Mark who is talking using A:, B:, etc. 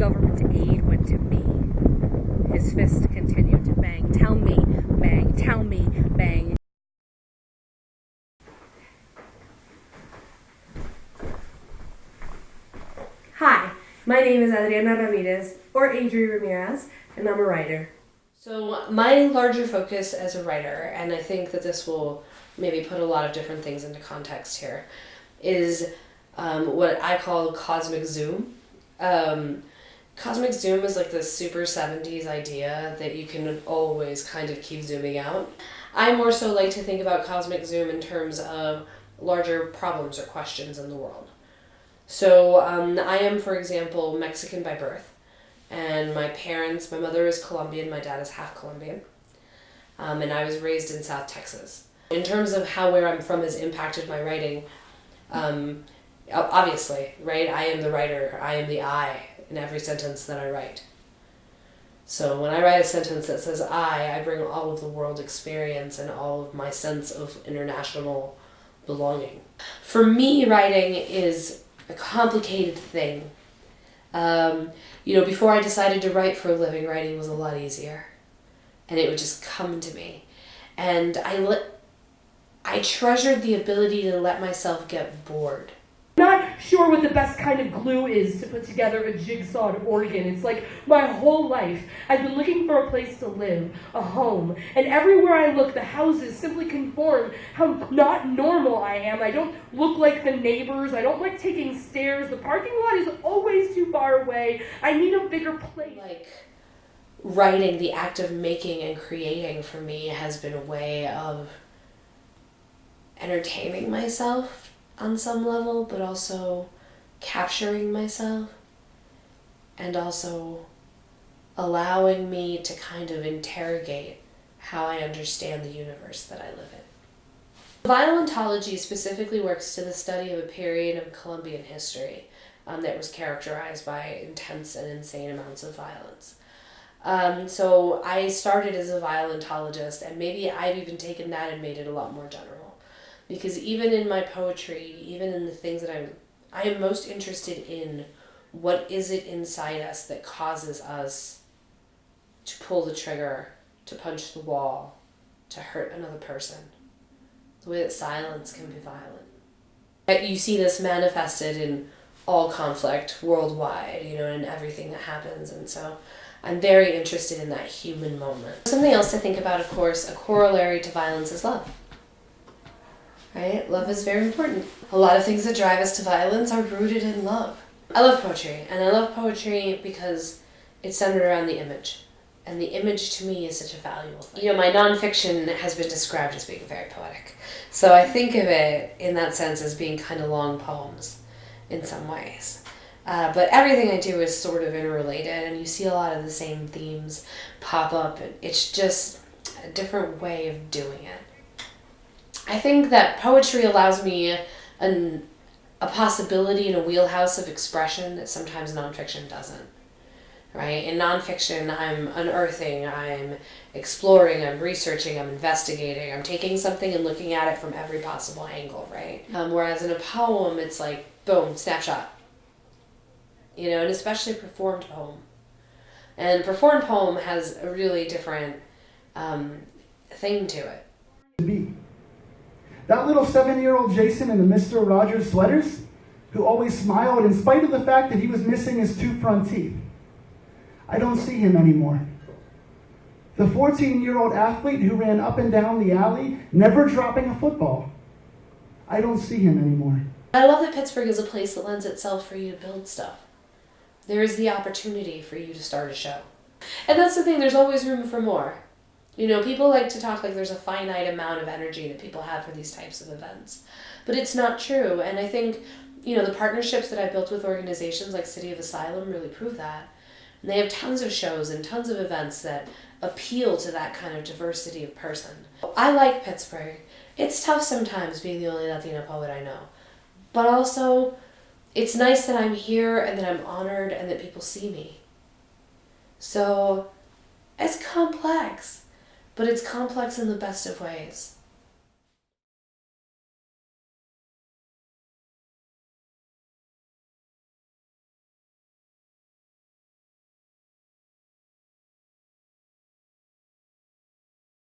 A: government aid went to me. His fist continued to bang. Tell me, bang, tell me, bang.
B: Hi, my name is Adriana Ramirez, or Adriana Ramirez, and I'm a writer.
C: So my larger focus as a writer, and I think that this will maybe put a lot of different things into context here, is what I call cosmic zoom. Cosmic zoom is like this super 70s idea that you can always kind of keep zooming out. I more so like to think about cosmic zoom in terms of larger problems or questions in the world. So I am, for example, Mexican by birth, and my mother is Colombian, my dad is half Colombian, and I was raised in South Texas. In terms of how where I'm from has impacted my writing, obviously, right? I am the writer, I am the I in every sentence that I write. So when I write a sentence that says I bring all of the world experience and all of my sense of international belonging. For me, writing is a complicated thing. Before I decided to write for a living, writing was a lot easier. And it would just come to me. And I treasured the ability to let myself get bored.
B: Not sure what the best kind of glue is to put together a jigsawed organ. It's like my whole life I've been looking for a place to live, a home, and everywhere I look the houses simply conform how not normal I am. I don't look like the neighbors, I don't like taking stairs, the parking lot is always too far away, I need a bigger place.
C: Like writing, the act of making and creating for me has been a way of entertaining myself on some level, but also capturing myself and also allowing me to kind of interrogate how I understand the universe that I live in. Violentology specifically works to the study of a period of Colombian history that was characterized by intense and insane amounts of violence. So I started as a violentologist, and maybe I've even taken that and made it a lot more general. Because even in my poetry, even in the things that I am most interested in, what is it inside us that causes us to pull the trigger, to punch the wall, to hurt another person? The way that silence can be violent. You see this manifested in all conflict worldwide, and everything that happens. And so I'm very interested in that human moment. Something else to think about, of course, a corollary to violence is love. Right? Love is very important. A lot of things that drive us to violence are rooted in love. I love poetry, and I love poetry because it's centered around the image. And the image to me is such a valuable thing. My nonfiction has been described as being very poetic. So I think of it in that sense as being kind of long poems in some ways. But everything I do is sort of interrelated, and you see a lot of the same themes pop up. It's just a different way of doing it. I think that poetry allows me a possibility in a wheelhouse of expression that sometimes nonfiction doesn't, right? In nonfiction, I'm unearthing, I'm exploring, I'm researching, I'm investigating, I'm taking something and looking at it from every possible angle, right? Whereas in a poem, it's like, boom, snapshot, and especially a performed poem. And performed poem has a really different thing to it.
D: That little 7-year-old Jason in the Mr. Rogers sweaters, who always smiled in spite of the fact that he was missing his 2 front teeth. I don't see him anymore. The 14-year-old athlete who ran up and down the alley, never dropping a football. I don't see him anymore.
C: I love that Pittsburgh is a place that lends itself for you to build stuff. There is the opportunity for you to start a show. And that's the thing, there's always room for more. People like to talk like there's a finite amount of energy that people have for these types of events. But it's not true. And I think, the partnerships that I've built with organizations like City of Asylum really prove that. And they have tons of shows and tons of events that appeal to that kind of diversity of person. I like Pittsburgh. It's tough sometimes being the only Latina poet I know. But also, it's nice that I'm here and that I'm honored and that people see me. So, it's complex. But it's complex in the best of ways.